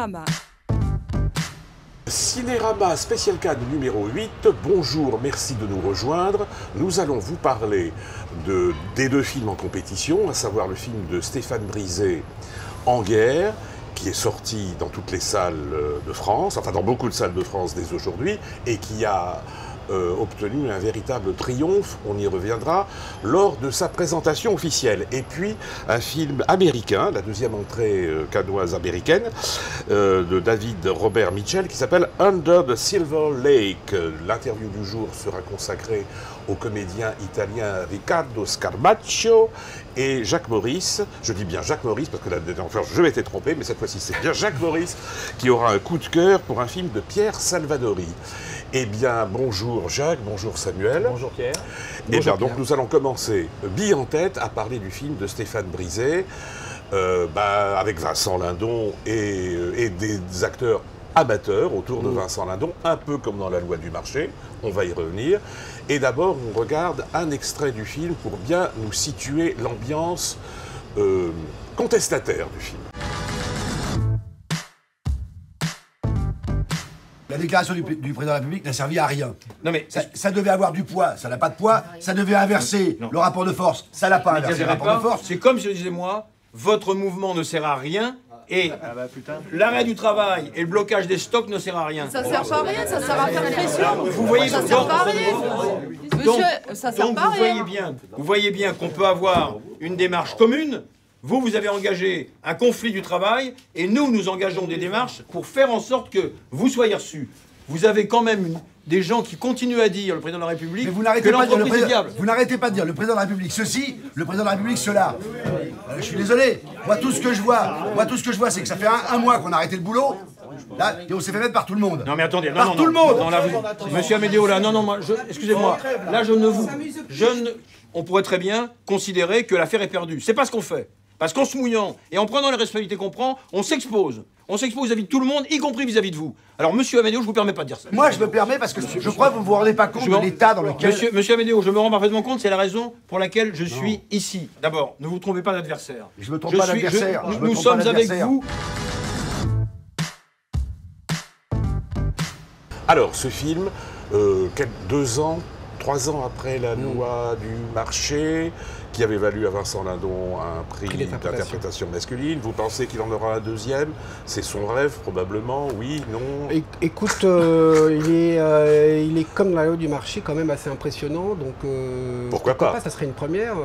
Cinérama. Cinérama Spécial Cannes numéro 8, bonjour, merci de nous rejoindre. Nous allons vous parler des deux films en compétition, à savoir le film de Stéphane Brisé, En guerre, qui est sorti dans toutes les salles de France, enfin dans beaucoup de salles de France dès aujourd'hui, et qui a obtenu un véritable triomphe, on y reviendra, lors de sa présentation officielle. Et puis un film américain, la deuxième entrée cannoise américaine, de David Robert Mitchell, qui s'appelle Under the Silver Lake. L'interview du jour sera consacrée au comédien italien Riccardo Scarpaccio et Jacques Maurice. Je dis bien Jacques Maurice parce que la dernière fois je m'étais trompé, mais cette fois-ci c'est bien Jacques Maurice qui aura un coup de cœur pour un film de Pierre Salvadori. Eh bien, bonjour Jacques, bonjour Samuel. Bonjour Pierre. Eh bien, donc nous allons commencer, bille en tête, à parler du film de Stéphane Brisé, avec Vincent Lindon et des acteurs amateurs autour de Vincent Lindon, un peu comme dans La Loi du marché, on va y revenir. Et d'abord, on regarde un extrait du film pour bien nous situer l'ambiance contestataire du film. La déclaration du président de la République n'a servi à rien. Non mais Ça devait avoir du poids, ça n'a pas de poids. Ça devait inverser le rapport de force, ça n'a pas inversé le rapport de force. c'est comme si je disais moi, votre mouvement ne sert à rien et l'arrêt du travail et le blocage des stocks ne sert à rien. Ça sert pas à rien, ça sert à faire pression. Vous voyez, Ça sert pas à rien. Monsieur, ça sert pas à rien. Vous voyez bien qu'on peut avoir une démarche commune. Vous avez engagé un conflit du travail et nous engageons des démarches pour faire en sorte que vous soyez reçus. Vous avez quand même des gens qui continuent à dire, le président de la République, Mais vous que n'arrêtez pas de dire l'entreprise est viable. vous n'arrêtez pas de dire le président de la République ceci, le président de la République cela. Je suis désolé. Moi tout ce que je vois, c'est que ça fait un mois qu'on a arrêté le boulot. Là, et on s'est fait mettre par tout le monde. Non mais attendez, Par tout le monde. Non, là, Monsieur Amédéo, là, excusez-moi, là on pourrait très bien considérer que l'affaire est perdue. C'est pas ce qu'on fait. Parce qu'en se mouillant et en prenant les responsabilités qu'on prend, on s'expose. On s'expose vis-à-vis de tout le monde, y compris vis-à-vis de vous. Alors, monsieur Amédéo, je vous permets pas de dire ça. Moi je me permets parce que je crois que vous vous rendez pas compte de l'état dans lequel... Monsieur Amédéo, je me rends parfaitement compte, c'est la raison pour laquelle je suis ici. D'abord, ne vous trompez pas d'adversaire. Je me trompe pas d'adversaire. Nous sommes avec vous. Alors, ce film, 3 ans après la loi du marché, qui avait valu à Vincent Lindon un prix d'interprétation masculine. Vous pensez qu'il en aura un deuxième? C'est son rêve, probablement, oui, non? Écoute, il est comme la loi du marché, quand même assez impressionnant. Donc, pourquoi pas? Ça serait une première.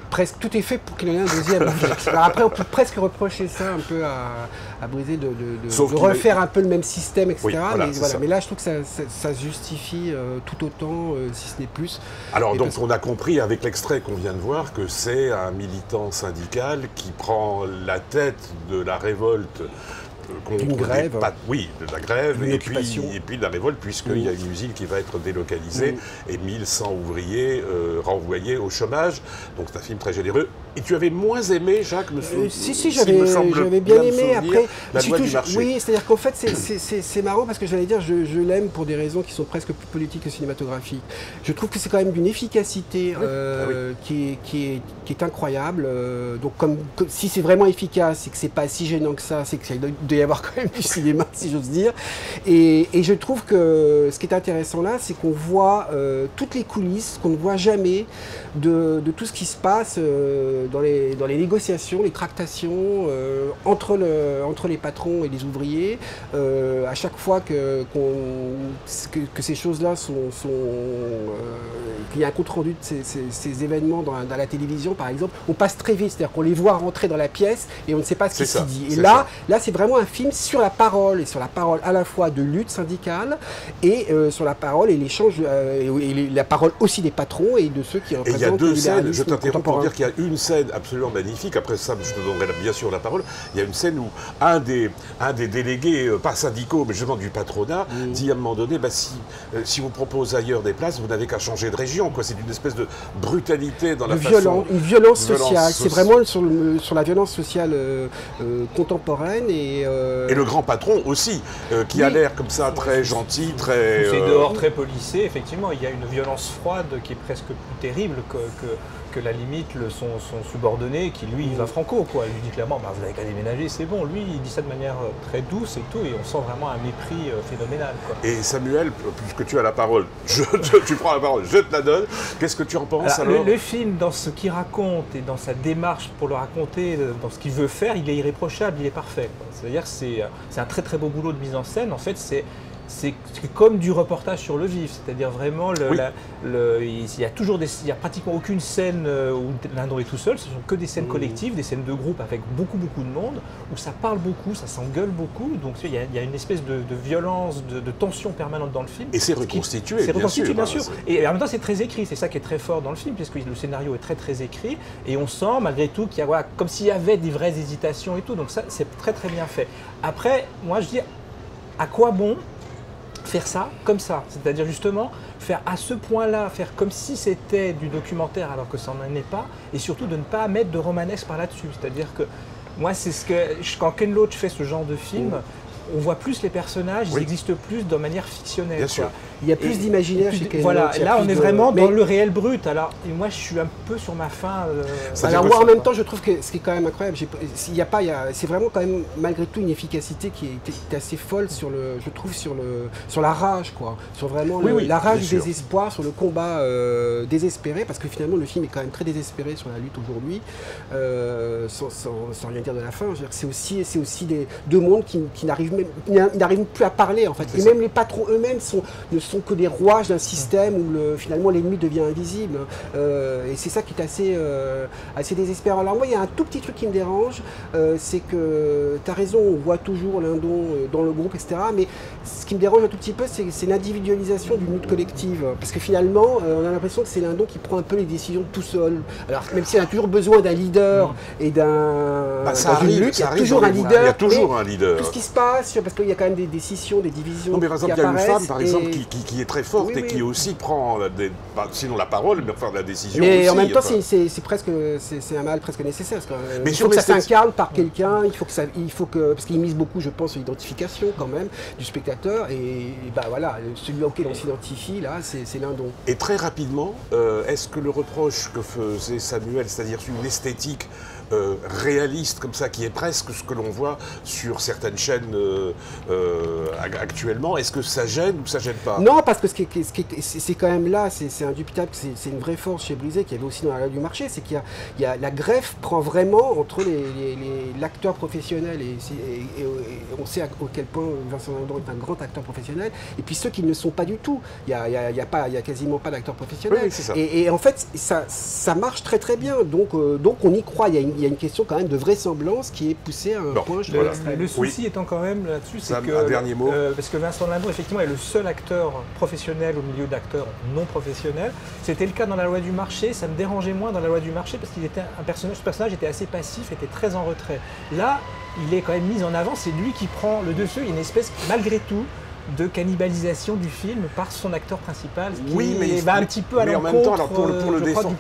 Presque tout est fait pour qu'il y en ait un deuxième. Alors après, on peut presque reprocher ça un peu à Brisé de refaire un peu le même système, etc. Oui, voilà, mais là, je trouve que ça se justifie tout autant, si ce n'est plus. Alors, donc, on a compris avec l'extrait qu'on vient de voir que c'est un militant syndical qui prend la tête de la révolte contre une grève. Oui, de la grève et puis de la révolte, puisqu'il y a une usine qui va être délocalisée et 1100 ouvriers renvoyés au chômage. Donc c'est un film très généreux. Et tu avais moins aimé, Jacques, Si, j'avais bien aimé. Après, La Loi du marché. Oui, c'est-à-dire qu'en fait, c'est marrant parce que j'allais dire, je l'aime pour des raisons qui sont presque plus politiques que cinématographiques. Je trouve que c'est quand même d'une efficacité qui est incroyable. Donc, si c'est vraiment efficace et que c'est pas si gênant que ça, c'est qu'il doit y avoir quand même du cinéma, si j'ose dire. Et je trouve que ce qui est intéressant là, c'est qu'on voit toutes les coulisses qu'on ne voit jamais de tout ce qui se passe dans les négociations, les tractations entre les patrons et les ouvriers. À chaque fois que ces choses-là qu'il y a un compte-rendu de ces événements dans la télévision, par exemple, on passe très vite, c'est-à-dire qu'on les voit rentrer dans la pièce et on ne sait pas ce qui s'y dit. Et là, c'est vraiment un film sur la parole, et sur la parole à la fois de lutte syndicale et sur la parole et l'échange, et la parole aussi des patrons et de ceux qui représentent. Et il y a deux scènes, je t'interromps pour dire qu'il y a une scène absolument magnifique, après ça je te donnerai bien sûr la parole, il y a une scène où un des délégués, pas syndicaux mais justement du patronat, dit à un moment donné, si vous propose ailleurs des places, vous n'avez qu'à changer de région, quoi. C'est une espèce de brutalité dans la façon... Une violence sociale, c'est vraiment sur la violence sociale contemporaine et le grand patron aussi, qui a l'air comme ça très gentil, très... C'est dehors très policé, effectivement, il y a une violence froide qui est presque plus terrible que la limite, son subordonné, qui lui, il va franco, quoi. Il lui dit clairement, bah, vous n'avez qu'à déménager, c'est bon. Lui, il dit ça de manière très douce et tout, et on sent vraiment un mépris phénoménal, quoi. Et Samuel, puisque tu as la parole, tu prends la parole, je te la donne. Qu'est-ce que tu en penses alors? Le film, dans ce qu'il raconte et dans sa démarche pour le raconter, dans ce qu'il veut faire, il est irréprochable, il est parfait. C'est-à-dire que c'est un très très beau boulot de mise en scène. En fait, c'est comme du reportage sur le vif, c'est-à-dire vraiment, il y a pratiquement aucune scène où Lindon est tout seul, ce sont que des scènes collectives, des scènes de groupe avec beaucoup de monde, où ça parle beaucoup, ça s'engueule beaucoup, donc il y a une espèce de violence, de tension permanente dans le film. Et c'est reconstitué, bien sûr. Et en même temps, c'est très écrit, c'est ça qui est très fort dans le film, puisque le scénario est très très écrit, et on sent malgré tout qu'il y a, voilà, comme s'il y avait des vraies hésitations et tout, donc ça, c'est très très bien fait. Après, moi je dis, à quoi bon faire ça comme ça, c'est-à-dire justement faire à ce point-là, faire comme si c'était du documentaire alors que ça n'en est pas, et surtout de ne pas mettre de romanesque par là-dessus. C'est-à-dire que moi, c'est ce que quand Ken Loach fait ce genre de film, on voit plus les personnages, ils existent plus de manière fictionnelle. Bien sûr. Il y a plus d'imaginaire chez Ken Loach. Voilà, là on est vraiment dans le réel brut. Alors, et moi je suis un peu sur ma fin. Alors moi en même temps je trouve que ce qui est quand même incroyable, c'est vraiment quand même malgré tout une efficacité qui est assez folle sur la rage, quoi. Sur vraiment la rage du désespoir, sur le combat désespéré, parce que finalement le film est quand même très désespéré sur la lutte aujourd'hui, sans rien dire de la fin. C'est aussi deux mondes qui n'arrivent plus à parler en fait. Et même les patrons eux-mêmes ne sont que des rouages d'un système où finalement l'ennemi devient invisible. Et c'est ça qui est assez désespérant. Alors moi, il y a un tout petit truc qui me dérange, c'est que tu as raison, on voit toujours Lindon dans le groupe, etc. Mais ce qui me dérange un tout petit peu, c'est l'individualisation d'une lutte collective. Parce que finalement, on a l'impression que c'est Lindon qui prend un peu les décisions tout seul. Alors même s'il a toujours besoin d'un leader et d'un... ça arrive, il y a toujours un leader. Il y a toujours un leader. Tout ce qui se passe, parce qu'il y a quand même des scissions, des divisions. Non, mais par exemple, il y a une femme, par exemple, qui est très forte et qui aussi prend, sinon la parole, mais enfin la décision. Mais aussi, en même temps, c'est un mal presque nécessaire. Mais il faut que ça s'incarne par quelqu'un, parce qu'il mise beaucoup, je pense, sur l'identification quand même du spectateur. Et bah voilà, celui auquel on s'identifie là, c'est Lindon. Et très rapidement, est-ce que le reproche que faisait Samuel, c'est-à-dire une esthétique réaliste comme ça, qui est presque ce que l'on voit sur certaines chaînes actuellement, est-ce que ça gêne ou ça gêne pas? Non, parce que c'est quand même là, c'est indubitable, c'est une vraie force chez Brisé, qu'il y avait aussi dans la loi du marché, c'est qu'il y a la greffe prend vraiment entre l'acteur professionnel et on sait à quel point Vincent Lindon est un grand acteur professionnel, et puis ceux qui ne le sont pas du tout. Il y a quasiment pas d'acteurs professionnels. Oui, c'est ça. Et en fait, ça marche très très bien. Donc on y croit. Il y a une question quand même de vraisemblance qui est poussée à un point. Le souci étant quand même là-dessus, c'est que un dernier mot. parce que Vincent Lindon effectivement est le seul acteur professionnel au milieu d'acteurs non professionnels. C'était le cas dans la loi du marché. Ça me dérangeait moins dans la loi du marché parce qu'il était ce personnage était assez passif, était très en retrait. Là, il est quand même mis en avant. C'est lui qui prend le dessus. Il y a une espèce malgré tout de cannibalisation du film par son acteur principal, qui va un petit peu à l'encontre. Mais en même temps, alors pour le défendre,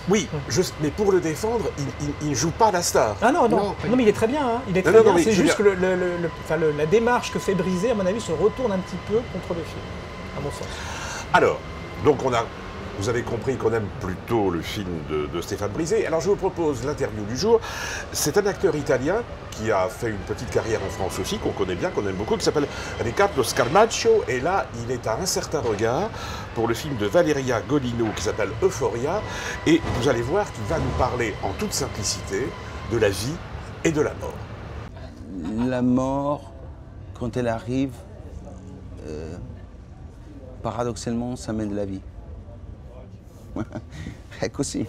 oui, mais pour le défendre, il ne joue pas la star. Ah non, mais il est très bien. Hein. Il est très bien. C'est juste que la démarche que fait Brisé, à mon avis, se retourne un petit peu contre le film, à mon sens. Alors, donc vous avez compris qu'on aime plutôt le film de Stéphane Brisé. Alors je vous propose l'interview du jour. C'est un acteur italien qui a fait une petite carrière en France aussi, qu'on connaît bien, qu'on aime beaucoup, qui s'appelle Riccardo Scarmaccio. Et là, il est à Un certain regard pour le film de Valeria Golino qui s'appelle Euphoria. Et vous allez voir qu'il va nous parler en toute simplicité de la vie et de la mort. La mort, quand elle arrive, paradoxalement, ça mène de la vie. È così.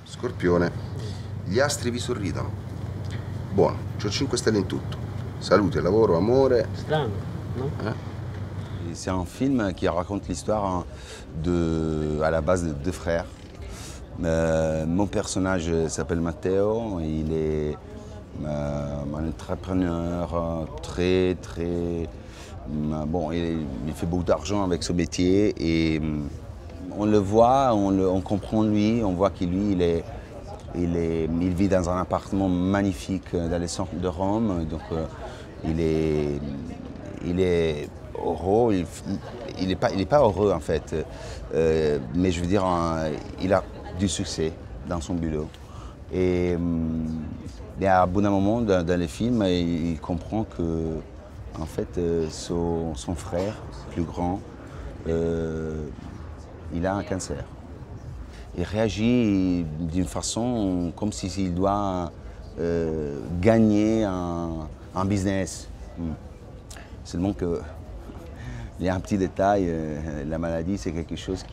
Scorpione, gli astri vi sorridono. Buono, c'ho 5 stelle in tutto. Salute, lavoro, amore. Strano, no? C'est un film qui raconte l'histoire à la base de deux frères. Mon personnage s'appelle Matteo, il est un entrepreneur très bon, il fait beaucoup d'argent avec ce métier et on le voit, on comprend lui, on voit qu'il vit dans un appartement magnifique dans le centre de Rome. Donc il est heureux, il n'est pas heureux en fait. Mais je veux dire, il a du succès dans son boulot. Et à un bon moment dans le film, il comprend que en fait, son frère plus grand, il a un cancer. Il réagit d'une façon comme s'il doit gagner un business. Seulement qu'il y a un petit détail, la maladie c'est quelque chose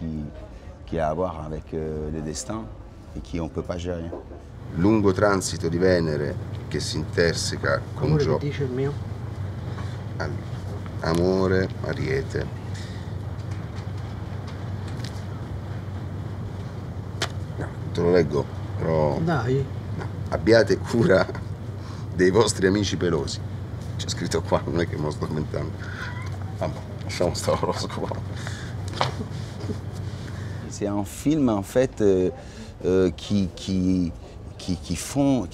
qui a à voir avec le destin et qu'on ne peut pas gérer. Lungo transito di Venere che si interseca con Giove. Dice il mio? Amore, Ariete. No, te lo leggo, però. Dai. No. Abbiate cura dei vostri amici pelosi. C'è scritto qua, non è che me lo sto inventando. Vabbè, lasciamo stare l'oroscopo. C'est un film en fait qui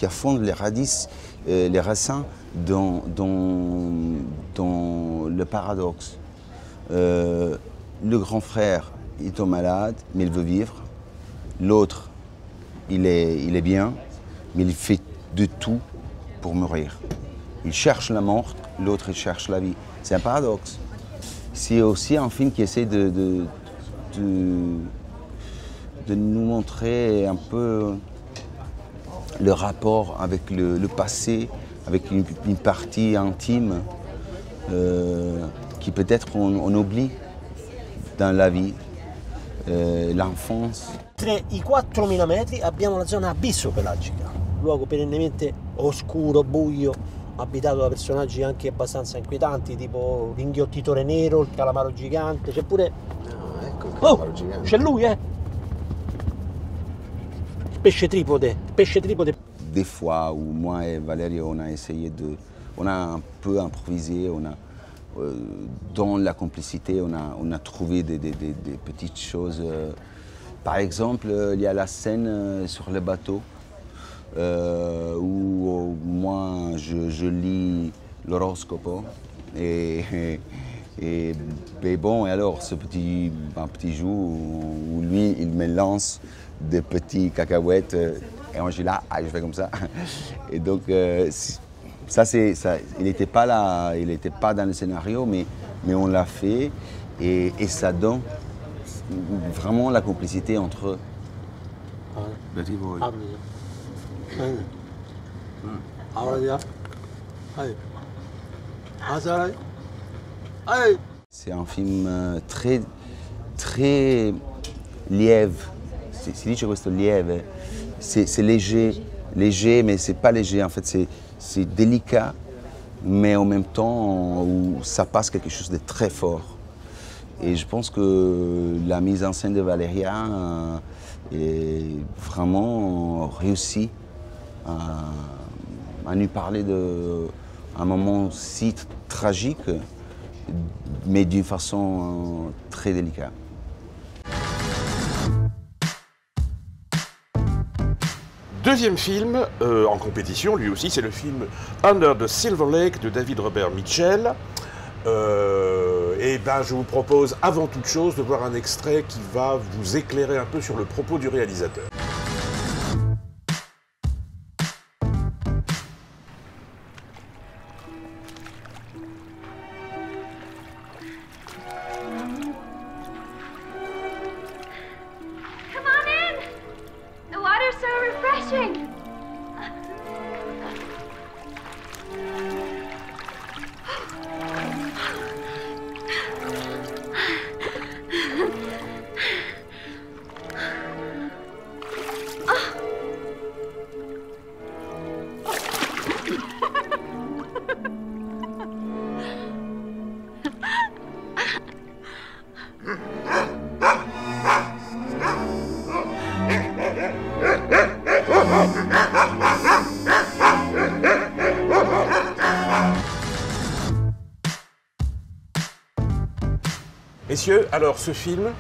affonde les racines dans le paradoxe. Le grand frère est malade, mais il veut vivre. L'autre, il est bien, mais il fait de tout pour mourir. Il cherche la mort, l'autre il cherche la vie. C'est un paradoxe. C'est aussi un film qui essaie de nous montrer un peu le rapport avec le passé, avec une partie intime qui peut-être on oublie dans la vie, l'enfance. Oltre i 4.000 metri abbiamo la zona abisso-pelagica, luogo perennemente oscuro, buio, abitato da personaggi anche abbastanza inquietanti, tipo l'inghiottitore nero, il calamaro gigante, c'è pure... Ah, ecco il calamaro gigante. C'è lui, pesce tripode. Des fois où moi et Valérie on a essayé on a un peu improvisé, dans la complicité on a trouvé des petites choses. Par exemple, il y a la scène sur le bateau où moi je lis l'horoscope et bon, et alors un petit jour où lui il me lance des petits cacahuètes et moi je suis là, je fais comme ça. Et donc ça, il n'était pas là, il n'était pas dans le scénario, mais on l'a fait et ça donne vraiment la complicité entre eux. C'est un film très lièvre. Si dice questo lieve, c'est léger, mais c'est pas léger en fait, c'est délicat, mais en même temps où ça passe quelque chose de très fort. Et je pense que la mise en scène de Valéria est vraiment réussie à nous parler d'un moment si tragique, mais d'une façon très délicate. Deuxième film en compétition, lui aussi, c'est le film Under the Silver Lake de David Robert Mitchell. Et ben, je vous propose avant toute chose de voir un extrait qui va vous éclairer un peu sur le propos du réalisateur. Messieurs, alors ce film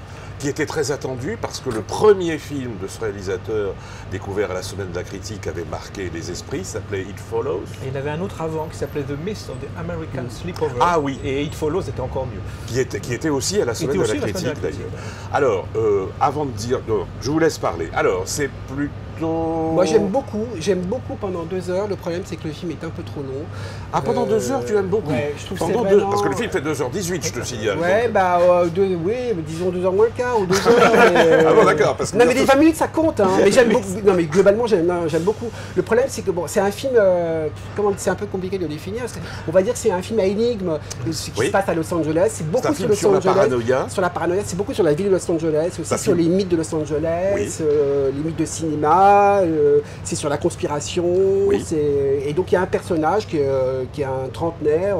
qui était très attendu parce que le premier film de ce réalisateur découvert à la Semaine de la Critique avait marqué les esprits, s'appelait It Follows. Et il y en avait un autre avant qui s'appelait The Myth of the American Sleepover. Ah oui. Et It Follows était encore mieux. Qui était aussi à la Semaine de la Critique d'ailleurs. Alors, avant de dire, non, je vous laisse parler. Alors, c'est plutôt... Moi j'aime beaucoup pendant 2 heures. Le problème c'est que le film est un peu trop long. Ah, pendant 2 heures tu aimes beaucoup? Ouais, je trouve pendant vraiment... Parce que le film fait 2h18, je te signale. Ouais, oui, disons 2 heures moins le quart ou 2 heures. Ah bon, d'accord. Non mais les 20 minutes ça compte, hein. Mais j'aime beaucoup. Non mais globalement j'aime beaucoup. Le problème c'est que bon, c'est un film, c'est un peu compliqué de le définir. On va dire que c'est un film à énigme qui se passe à Los Angeles. C'est beaucoup sur Los Angeles. Sur la paranoïa. C'est beaucoup sur la ville de Los Angeles, aussi sur les mythes de Los Angeles, les mythes de cinéma. C'est sur la conspiration, et donc il y a un personnage qui est un trentenaire,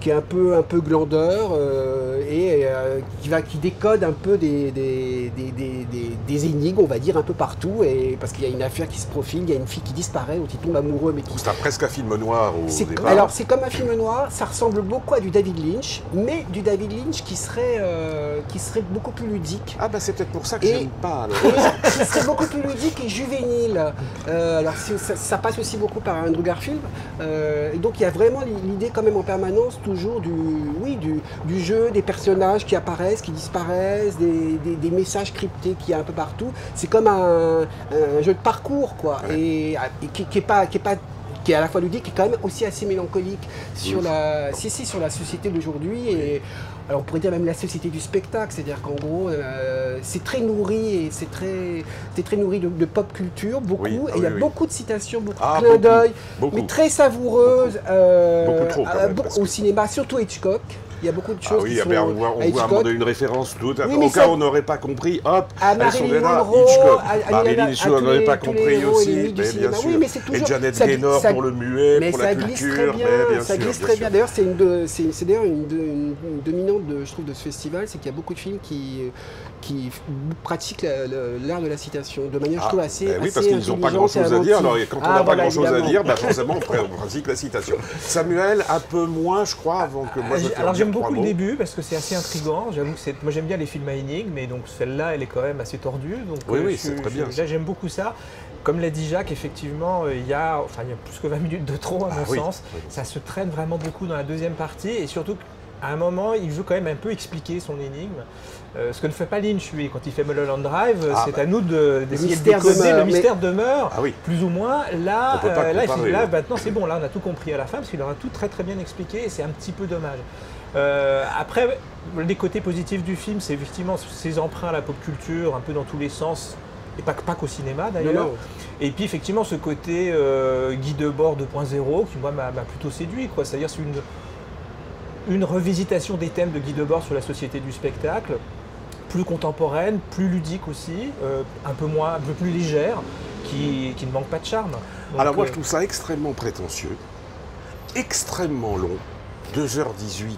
qui est un peu glandeur, et qui décode un peu des énigmes, on va dire, un peu partout, et parce qu'il y a une affaire qui se profile, il y a une fille qui disparaît, dont il tombe amoureux, mais qui... C'est presque un film noir au départ. Alors c'est comme un film noir, ça ressemble beaucoup à du David Lynch, mais du David Lynch qui serait beaucoup plus ludique. Ah bah c'est peut-être pour ça que j'aime pas. Qui serait beaucoup plus ludique et juvénile. Alors ça passe aussi beaucoup par Andrew Garfield. Et donc il y a vraiment l'idée quand même en permanence toujours du jeu, des personnages qui apparaissent, qui disparaissent, des messages cryptés qu'il y a un peu partout. C'est comme un jeu de parcours, quoi, et qui est à la fois ludique et quand même aussi assez mélancolique sur la société d'aujourd'hui. Et alors on pourrait dire même la société du spectacle, c'est-à-dire qu'en gros c'est très nourri, et c'est très nourri de pop culture, beaucoup, et il y a beaucoup de citations, beaucoup de clins d'œil, mais très savoureuses au cinéma, surtout Hitchcock. Il y a beaucoup de choses qui sont... on voit à un moment donné une référence toute. Au cas où on n'aurait pas compris, hop, elles sont là. Hitchcock, Marilyn Monroe, on n'aurait pas compris aussi, bien sûr. Et Janet Gaynor pour le muet, pour la culture. Ça glisse très bien. D'ailleurs, c'est une dominante, je trouve, de ce festival, c'est qu'il y a beaucoup de films qui pratiquent l'art de la citation de manière, je trouve, assez oui, parce qu'ils n'ont pas grand-chose à dire. Alors, quand on n'a pas grand-chose à dire, forcément, on pratique la citation. Samuel, un peu moins, je crois, avant que moi je te Alors, j'aime beaucoup le début, parce que c'est assez intriguant. J'avoue que moi, j'aime bien les films à énigmes, mais donc celle-là, elle est quand même assez tordue. Donc, oui, c'est très bien. J'aime beaucoup ça. Comme l'a dit Jacques, effectivement, il y a plus que 20 minutes de trop, à mon sens. Oui. Ça se traîne vraiment beaucoup dans la deuxième partie, et surtout, à un moment, il veut quand même un peu expliquer son énigme. Ce que ne fait pas Lynch, lui, quand il fait Mulholland Drive, c'est à nous d'essayer de décoder. Le mystère demeure, plus ou moins. Là, maintenant, c'est bon, là, on a tout compris à la fin, parce qu'il aura tout très très bien expliqué, et c'est un petit peu dommage. Après, les côtés positifs du film, c'est effectivement ses emprunts à la pop culture, un peu dans tous les sens, et pas qu'au cinéma d'ailleurs. Et puis effectivement, ce côté Guy Debord 2.0, qui moi m'a plutôt séduit, quoi. C'est-à-dire c'est une revisitation des thèmes de Guy Debord sur la société du spectacle, plus contemporaine, plus ludique aussi, un peu plus légère, qui ne manque pas de charme. Donc, alors moi je trouve ça extrêmement prétentieux, extrêmement long, 2h18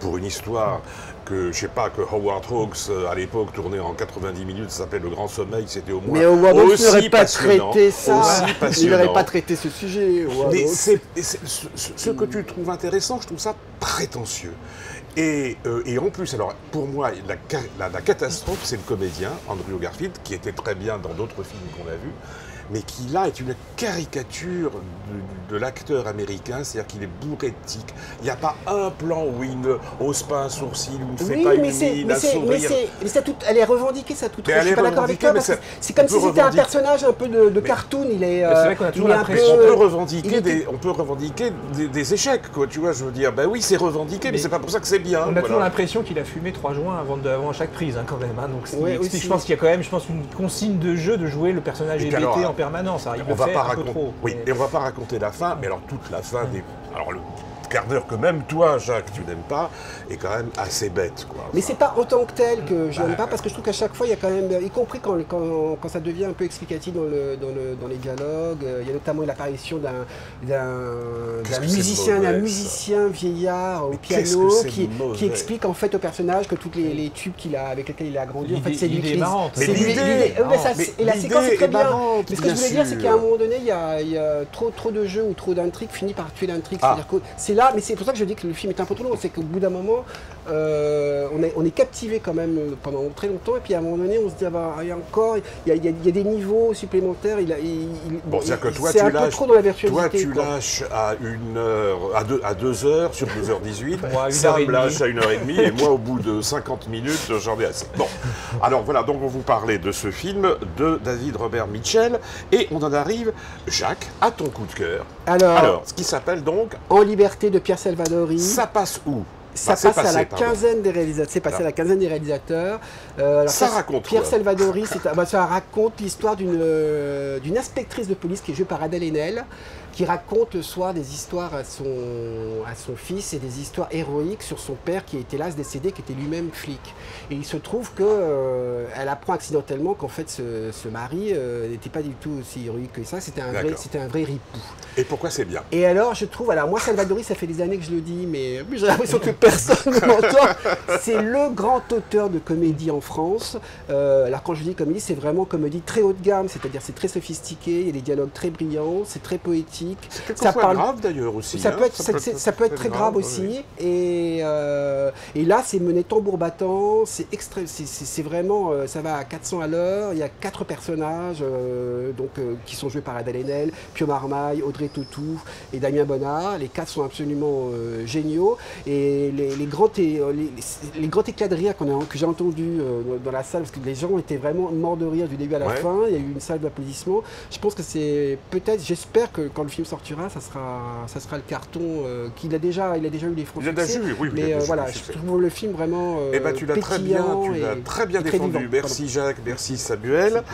pour une histoire que, je sais pas, que Howard Hawks à l'époque tournait en 90 minutes, ça s'appelait Le Grand Sommeil, c'était au moins aussi passionnant. Il n'aurait pas traité ce sujet. Mais ce que tu trouves intéressant, je trouve ça prétentieux. Et en plus, alors pour moi, la catastrophe, c'est le comédien, Andrew Garfield, qui était très bien dans d'autres films qu'on a vus, mais qui là est une caricature de l'acteur américain, c'est-à-dire qu'il est bourré de tics. Il n'y a pas un plan où il ne hausse pas un sourcil, où il ne fait pas une mine, un sourire. Mais elle est revendiquée, ça, toute. Je ne suis pas d'accord avec toi, parce que c'est comme si c'était un personnage un peu de cartoon. C'est vrai qu'on a toujours l'impression. On peut revendiquer des échecs, quoi. Tu vois, je veux dire, ben oui, c'est revendiqué, mais c'est pas pour ça que c'est bien. On a toujours l'impression qu'il a fumé 3 joints avant chaque prise, quand même. Donc je pense qu'il y a quand même une consigne de jeu de jouer le personnage hébété en permanence. Il le fait un peu trop. Oui, et on va pas raconter la fin, mais alors toute la fin des... Alors le quart d'heure que même toi, Jacques, tu n'aimes pas, est quand même assez bête, quoi. Mais c'est pas en tant que tel que je n'aime pas, parce que je trouve qu'à chaque fois, il y a quand même, y compris quand ça devient un peu explicatif dans les dialogues, il y a notamment l'apparition d'un musicien vieillard au piano qui explique en fait au personnage que tous les tubes avec lesquels il a grandi, en fait, c'est lui qui... Et la séquence est très bien. Mais ce que je voulais dire, c'est qu'à un moment donné, il y a trop de jeux ou trop d'intrigues finit par tuer l'intrigue. C'est-à-dire que c'est là là, mais c'est pour ça que je dis que le film est un peu trop long, c'est qu'au bout d'un moment, on est captivé quand même pendant très longtemps, et puis à un moment donné, on se dit, ah bah, il y a encore, il y a des niveaux supplémentaires, bon, c'est-à-dire que toi, c'est un peu trop dans la virtuosité. Toi, tu lâches à 1 heure, à 2 heures sur 2h18, Moi, ça me lâche à 1h30, et moi, au bout de 50 minutes, j'en ai assez. Bon, alors voilà, donc on vous parlait de ce film de David Robert Mitchell, et on en arrive, Jacques, à ton coup de cœur. Alors, ce qui s'appelle donc En liberté de Pierre Salvadori. Ça passe où? Ça passe à la quinzaine des réalisateurs. C'est passé à la quinzaine des réalisateurs. Ça raconte Pierre quoi? Salvadori, ça raconte l'histoire d'une inspectrice de police qui est jouée par Adèle Haenel, qui raconte le soir des histoires à son fils et des histoires héroïques sur son père qui est hélas décédé, qui était lui-même flic. Et il se trouve qu'elle apprend accidentellement qu'en fait ce mari n'était pas du tout aussi héroïque que ça, c'était un vrai ripou. Et pourquoi c'est bien? Et alors je trouve, alors moi Salvadori, ça fait des années que je le dis, mais j'ai l'impression que personne ne m'entend. C'est le grand auteur de comédie en France. Alors quand je dis comédie, c'est vraiment comédie très haut de gamme, c'est-à-dire c'est très sophistiqué, il y a des dialogues très brillants, c'est très poétique. C'est quelquefois grave d'ailleurs aussi. Ça peut être très grave aussi. Oui. Et là, c'est mené tambour battant, c'est vraiment, ça va à 400 à l'heure. Il y a 4 personnages qui sont joués par Adèle Haenel, Pio Marmaille, Audrey Tautou et Damien Bonnard. Les 4 sont absolument géniaux. Et les grands éclats de rire que j'ai entendus dans la salle, parce que les gens étaient vraiment morts de rire du début à la fin. Il y a eu une salle d'applaudissements. Je pense que c'est j'espère que quand le film sortira, ça sera le carton qu'il a déjà eu les francs succès. Mais voilà, je trouve le film vraiment tu l'as très bien défendu. Merci Jacques, merci Samuel.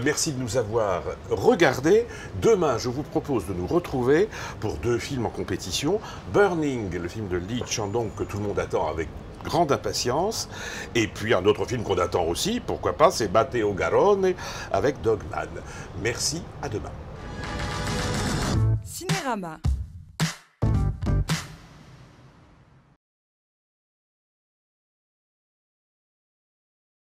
Merci de nous avoir regardés. Demain, je vous propose de nous retrouver pour 2 films en compétition. Burning, le film de Lee Chang-dong que tout le monde attend avec grande impatience. Et puis un autre film qu'on attend aussi, pourquoi pas, c'est Matteo Garrone avec Dogman. Merci, à demain. Cinérama.